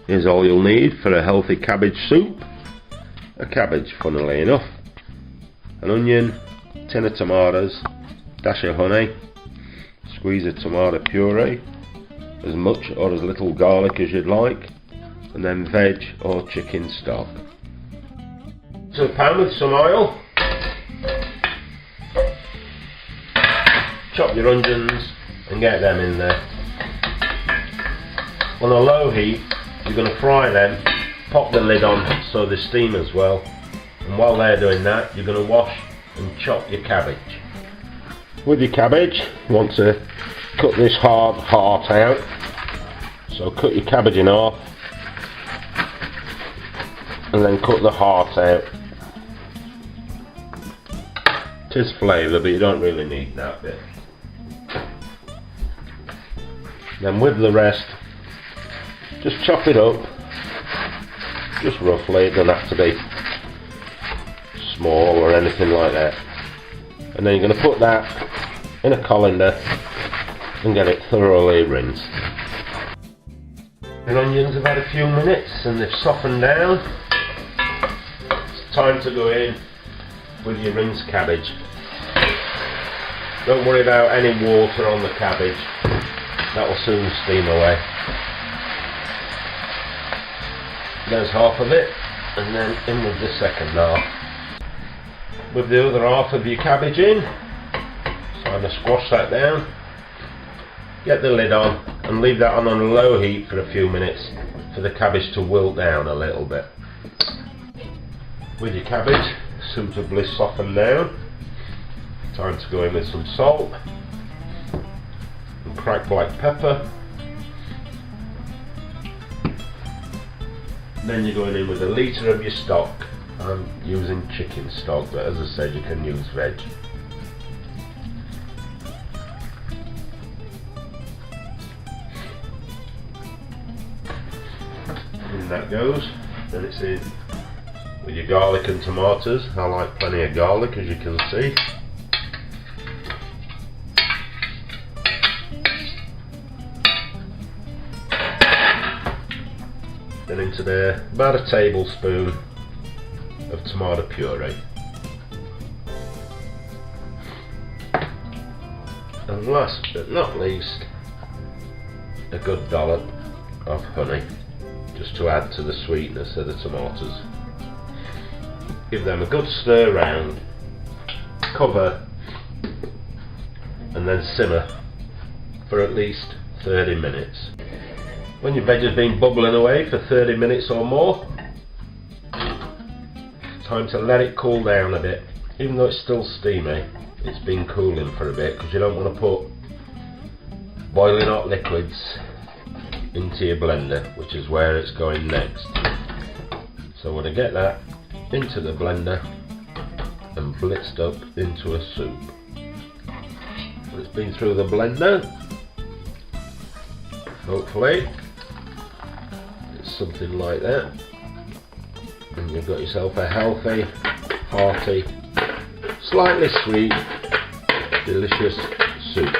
Here's all you'll need for a healthy cabbage soup. A cabbage, funnily enough, an onion, tin of tomatoes, dash of honey, squeeze of tomato puree, as much or as little garlic as you'd like, and then veg or chicken stock. To a pan with some oil. Chop your onions and get them in there. On a low heat, you're going to fry them, pop the lid on so they steam as well, and while they're doing that, you're going to wash and chop your cabbage. With your cabbage, you want to cut this hard heart out, so cut your cabbage in half and then cut the heart out. It is flavour, but you don't really need that bit. Then with the rest, just chop it up, just roughly. It doesn't have to be small or anything like that. And then you're going to put that in a colander and get it thoroughly rinsed. The onions have had a few minutes and they've softened down. It's time to go in with your rinsed cabbage. Don't worry about any water on the cabbage, that will soon steam away. There's half of it, and then in with the second half. With the other half of your cabbage in, so I'm going to squash that down, get the lid on and leave that on a low heat for a few minutes for the cabbage to wilt down a little bit. With your cabbage suitably softened down, time to go in with some salt and cracked black pepper. Then you're going in with 1 litre of your stock. I'm using chicken stock, but as I said, you can use veg. In that goes. Then it's in with your garlic and tomatoes. I like plenty of garlic, as you can see. Then into there about a tablespoon of tomato puree. And last but not least, a good dollop of honey, just to add to the sweetness of the tomatoes. Give them a good stir round, cover, and then simmer for at least 30 minutes. When your veg has been bubbling away for 30 minutes or more, it's time to let it cool down a bit. Even though it's still steamy, it's been cooling for a bit, because you don't want to put boiling hot liquids into your blender, which is where it's going next. So we're going to get that into the blender and blitzed up into a soup. When it's been through the blender, hopefully it's something like that, and you've got yourself a healthy, hearty, slightly sweet, delicious soup.